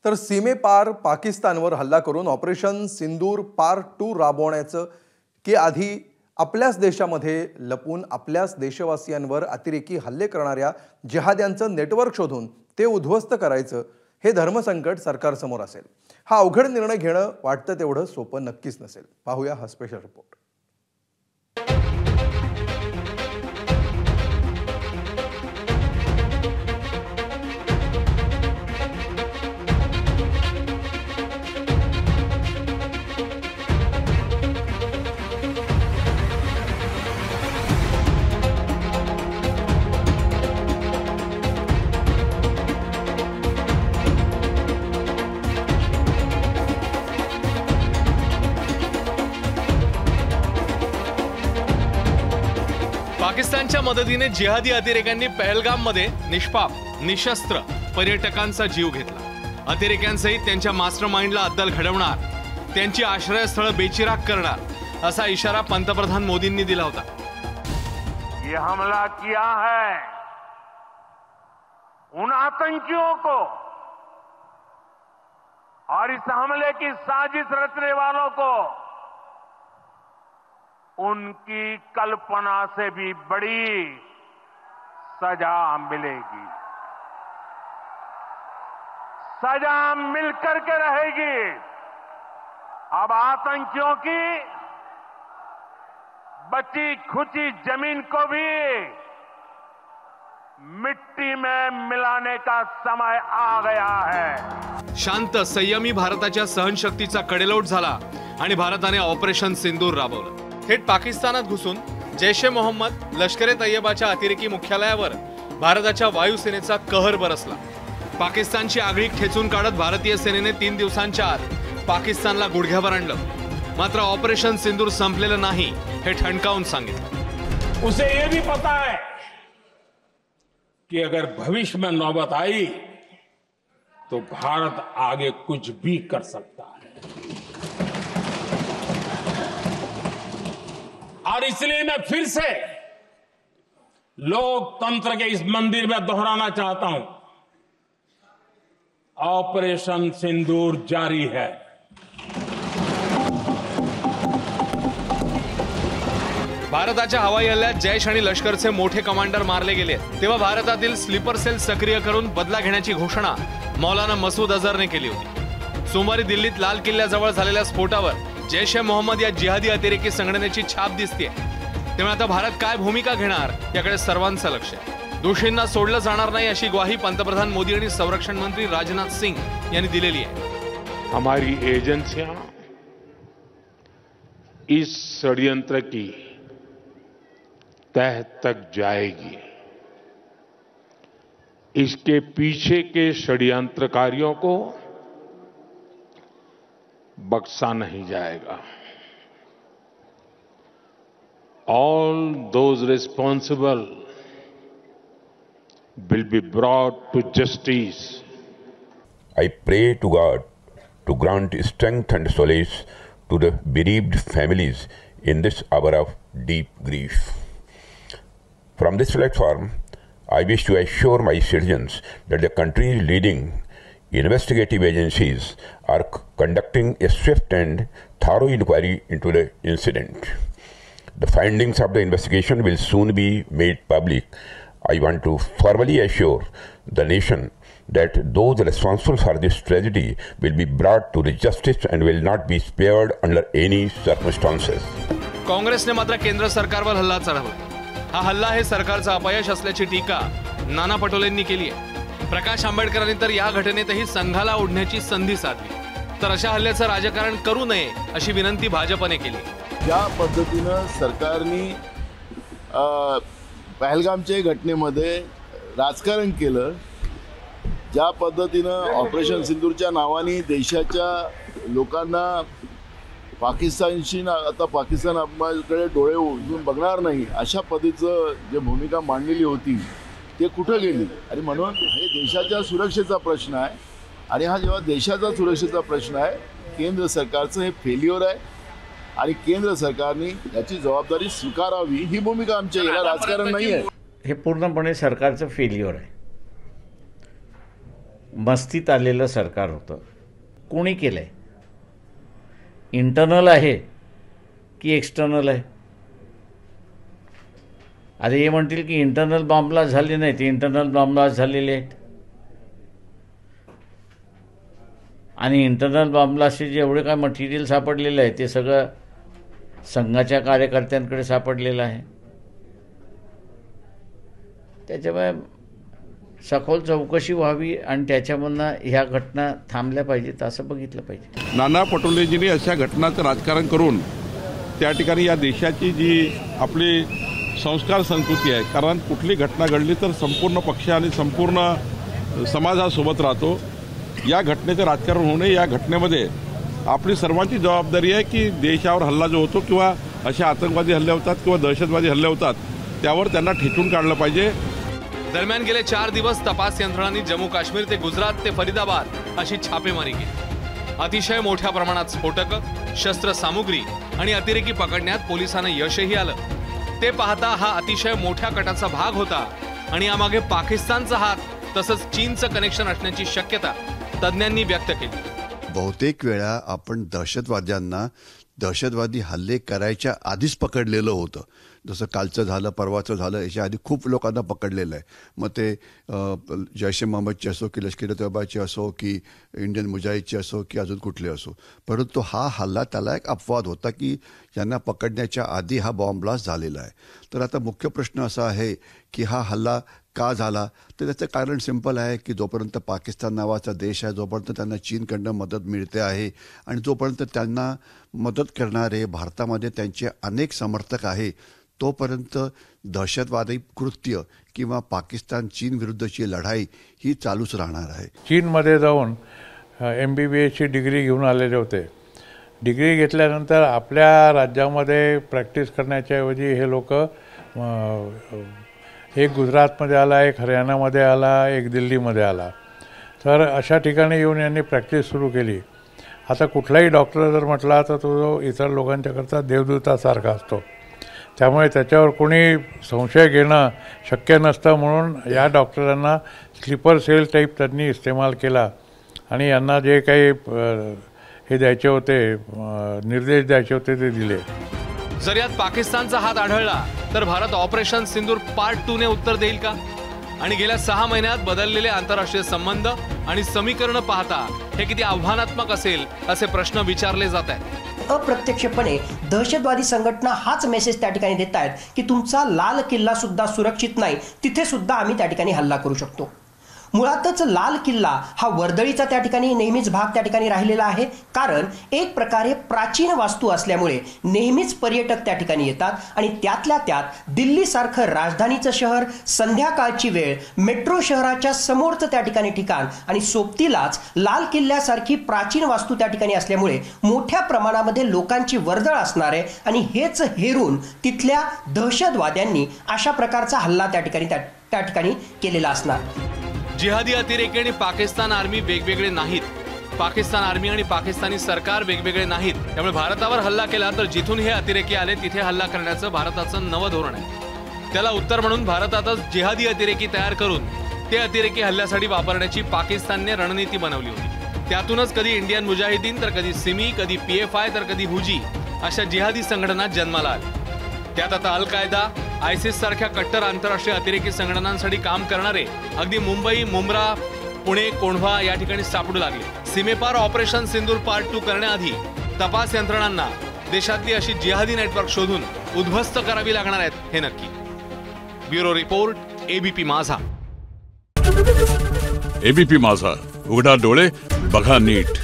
तर सीमेपार पाकिस्तानवर हल्ला करून ऑपरेशन सिंदूर पार्ट 2 राबवण्याचं की आधी आपल्याच देशामध्ये लपून आपल्याच देशवासियांवर अतिरेकी हल्ले करणाऱ्या जिहाद्यांचं नेटवर्क शोधून ते उद्ध्वस्त करायचं हे धर्मसंकट सरकारसमोर असेल। हा अवघड निर्णय घेणं वाटतं तेवढं सोपं नक्कीच नसेल। पाहूया हा स्पेशल रिपोर्ट। पाकिस्तानच्या मदतीने जिहादी अतिरेक्यांनी पहलगाममध्ये निष्पाप निशस्त्र पर्यटकांचा जीव घेतला। अतिरेक्यांसहित त्यांच्या मास्टरमाइंडला अद्दल घडवणार, त्यांची आश्रयस्थळ बेचिराग करणार असा इशारा पंतप्रधान मोदींनी दिला होता। ये हमला किया है उन आतंकियों को और इस हमले की साजिश रचने वालों को उनकी कल्पना से भी बड़ी सजा मिलेगी। सजा मिलकर के रहेगी। अब आतंकियों की बची खुची जमीन को भी मिट्टी में मिलाने का समय आ गया है। शांत संयमी भारताच्या सहनशक्तीचा कडेलोट झाला आणि भारताने ऑपरेशन सिंदूर राबवलं। थेट पाकिस्तानात घुसून जैश-ए मोहम्मद लष्कर-ए-तैयबाच्या अतिरेकी मुख्यालयावर भारताच्या वायुसेनेचा कहर बरसला। पाकिस्तानची आगळीक ठेचून काढत भारतीय सेनेने 3 दिवसांच्या आत पाकिस्तानला गुडघ्यावर आणलं। मात्र ऑपरेशन सिंदूर संपलेलं नाही हे ठणकावून सांगितलं। उसे ये भी पता है कि अगर भविष्य में नौबत आई तो भारत आगे कुछ भी कर सकता है। और इसलिए मैं फिर से लोकतंत्र के इस मंदिर में दोहराना चाहता हूं, ऑपरेशन सिंदूर जारी है। भारताच्या हवाई हल्ल्यात जैश आणि लष्करचे मोठे कमांडर मारले गेले तेव्हा भारतातील स्लीपर सेल सक्रिय करून बदला घेण्याची घोषणा मौलाना मसूद अझहरने केली होती। सोमवारी दिल्लीत लाल किल्ल्याजवळ झालेल्या स्फोटावर जैश-ए मोहम्मद या जिहादी अतिरेकी संघटनेची छाप दिसते। त्यामुळे आता भारत काय भूमिका घेणार याकडे सर्वांचं लक्ष आहे। दोषींना सोडलं जाणार नाही अशी ग्वाही पंतप्रधान मोदी आणि संरक्षण मंत्री राजनाथ सिंह यांनी दिलेली आहे। हमारी एजेंसियां इस षड्यंत्र की तह तक जाएगी। इसके पीछे के षड्यंत्रकारियों को बख्शा नहीं जाएगा। All those responsible will be brought to justice. I pray to God to grant strength and solace to the bereaved families in this hour of deep grief. From this platform, I wish to assure my citizens that the country's leading investigative agencies are conducting a swift and thorough inquiry into the incident. The findings of the investigation will soon be made public. I want to formally assure the nation that those responsible for this tragedy will be brought to the justice and will not be spared under any circumstances. काँग्रेसने मात्र केंद्र सरकारवर हल्ला चढवला। हा हल्ला हे सरकारचं अपयश असल्याची टीका नाना पटोलेंनी केली आहे। प्रकाश आंबेडकरांनी तर या घटनेतही संघाला ओढण्याची संधी साधली। तर अशा हल्ल्याचं राजकारण करू नये अशी विनंती भाजपने केली। ज्या पद्धतीनं सरकारने पहलगामच्या घटनेमध्ये राजकारण केलं, ज्या पद्धतीनं ऑपरेशन सिंदूरच्या नावाने देशाच्या लोकांना पाकिस्तानशी आता पाकिस्तान आपल्याकडे डोळे उघडून बघणार नाही अशा पद्धतीचं जे भूमिका मांडलेली होती ते कुठं गेली। आणि म्हणून हे देशाच्या सुरक्षेचा प्रश्न आहे आणि हा जेव्हा देशाचा सुरक्षेचा प्रश्न आहे, केंद्र सरकारचं हे फेल्युअर आहे आणि केंद्र सरकारने याची जबाबदारी स्वीकारावी ही भूमिका आमची। याला राजकारण नाही आहे। हे पूर्णपणे सरकारचं फेल्युअर आहे। मस्तीत आलेलं सरकार होतं. कोणी केलं आहे? इंटरनल आहे की एक्सटर्नल आहे? अरे हे म्हणतील की इंटरनल बॉम्बलास्ट झाले नाही, ते इंटरनल बॉम्बलास्ट झालेले आहेत. आणि इंटरनल बॉम्बलास्टचे जेवढे काय मटेरियल सापडलेलं आहे ते सगळं संघाच्या कार्यकर्त्यांकडे सापडलेलं आहे. त्याच्यामुळे सखोल चौकशी व्हावी आणि त्याच्यामधनं ह्या घटना थांबल्या पाहिजेत असं बघितलं पाहिजे. नाना पटोलेजींनी अशा घटनांचं राजकारण करून त्या ठिकाणी या देशाची जी आपली संस्कार संस्कृती आहे, कारण कुठली घटना घडली तर संपूर्ण पक्ष आणि संपूर्ण समाजासोबत राहतो. या घटनेचं राजकारण होऊ नये. या घटनेमध्ये आपली सर्वांची जबाबदारी आहे की देशावर हल्ला जो होतो किंवा असे आतंकवादी हल्ले होतात किंवा दहशतवादी हल्ले होतात त्यावर त्यांना ठेचून काढलं पाहिजे. दरम्यान गेले 4 दिवस तपास यंत्रणांनी जम्मू काश्मीर ते गुजरात ते फरीदाबाद अशी छापेमारी केली. अतिशय मोठ्या प्रमाणात स्फोटकं, शस्त्रसामुग्री आणि अतिरेकी पकडण्यात पोलिसांना यशही आलं. ते पाहता हा अतिशय मोठ्या कटाचा भाग होता आणि यामागे पाकिस्तानचा हात तसंच चीनचं कनेक्शन असण्याची शक्यता तज्ज्ञांनी व्यक्त केली. बहुतेक वेळा आपण दहशतवाद्यांना दहशतवादी हल्ले करायच्या आधीच पकडलेलं होतं. जसं कालचं झालं, परवाचं झालं, याच्या आधी खूप लोकांना पकडलेलं आहे. मग ते जैश ए मोहम्मदचे असो की लष्कर तोयबाचे असो की इंडियन मुजाहिदचे असो की अजून कुठले असो. परंतु हा हल्ला त्याला एक अपवाद होता की यांना पकडण्याच्या आधी हा बॉम्ब ब्लास्ट झालेला आहे. तर आता मुख्य प्रश्न असा आहे की हा हल्ला का झाला? तर त्याचं कारण सिंपल आहे की जोपर्यंत पाकिस्तान नावाचा देश आहे, जोपर्यंत त्यांना चीनकडनं मदत मिळते आहे आणि जोपर्यंत त्यांना मदत करणारे भारतामध्ये त्यांचे अनेक समर्थक आहे, तोपर्यंत दहशतवादी कृत्य किंवा पाकिस्तान चीन विरुद्धची लढाई ही चालूच राहणार आहे. चीनमध्ये जाऊन MBBSची डिग्री घेऊन आलेले होते. डिग्री घेतल्यानंतर आपल्या राज्यामध्ये प्रॅक्टिस करण्याच्या ऐवजी हे लोक एक गुजरातमध्ये आला, एक हरियाणामध्ये आला, एक दिल्लीमध्ये आला. तर अशा ठिकाणी येऊन यांनी प्रॅक्टिस सुरू केली. आता कुठलाही डॉक्टर जर म्हटला तर तो इतर लोकांच्याकरता देवदूतासारखा असतो. त्यामुळे त्याच्यावर कोणी संशय घेणं शक्य नसतं. म्हणून या डॉक्टरांना स्लीपर सेल टाईप त्यांनी इस्तेमाल केला आणि यांना जे काही हे द्यायचे होते, निर्देश द्यायचे होते ते दिले. जर यात पाकिस्तानचा हात आढळला तर भारत ऑपरेशन सिंदूर पार्ट 2 ने उत्तर देईल का? आणि गेल्या 6 महिन्यात बदललेले आंतरराष्ट्रीय संबंध आणि समीकरण पाहता हे किती आव्हानात्मक असेल असे प्रश्न विचारले जात आहेत. अप्रत्यक्षपणे दहशतवादी संघटना हाच मेसेज त्या ठिकाणी देत आहेत की तुमचा लाल किल्ला सुद्धा सुरक्षित नाही, तिथे सुद्धा आम्ही त्या ठिकाणी हल्ला करू शकतो. मुळातच लाल किल्ला हा वर्दळीचा त्या ठिकाणी नेहमीच भाग त्या ठिकाणी राहिलेला आहे. कारण एक प्रकारे प्राचीन वास्तू असल्यामुळे नेहमीच पर्यटक त्या ठिकाणी येतात आणि त्यातल्या त्यात दिल्लीसारखं राजधानीचं शहर, संध्याकाळची वेळ, मेट्रो शहराच्या समोरचं त्या ठिकाणी ठिकाण आणि सोबतीलाच लाल किल्ल्यासारखी प्राचीन वास्तू त्या ठिकाणी असल्यामुळे मोठ्या प्रमाणामध्ये लोकांची वर्दळ असणार आहे. आणि हेच हेरून तिथल्या दहशतवाद्यांनी अशा प्रकारचा हल्ला त्या ठिकाणी केलेला असणार. जिहादी अतिरेकी आणि पाकिस्तान आर्मी वेगवेगळे नाहीत. पाकिस्तान आर्मी आणि पाकिस्तानी सरकार वेगवेगळे नाहीत. त्यामुळे भारतावर हल्ला केला तर जिथून हे अतिरेकी आले तिथे हल्ला करण्याचं भारताचं नवं धोरण आहे. त्याला उत्तर म्हणून भारतातच जिहादी अतिरेकी तयार करून ते अतिरेकी हल्ल्यासाठी वापरण्याची पाकिस्तानने रणनीती बनवली होती. त्यातूनच कधी इंडियन मुजाहिदीन तर कधी सिमी, कधी PFI तर कधी हुजी अशा जिहादी संघटना जन्माला आल्या. त्यात आता अल कायदा, ISIS सारख्या कट्टर आंतरराष्ट्रीय अतिरेकी संघटनांसाठी काम करणारे अगदी मुंबई, मुंब्रा, पुणे, कोंढवा या ठिकाणी सापडू लागले. सीमेपार ऑपरेशन सिंदूर पार्ट 2 करण्याआधी तपास यंत्रणांना देशातली अशी जिहादी नेटवर्क शोधून उद्ध्वस्त करावी लागणार आहेत हे नक्की. ब्युरो रिपोर्ट, ABP माझा. ABP माझा, उघडा डोळे बघा नीट.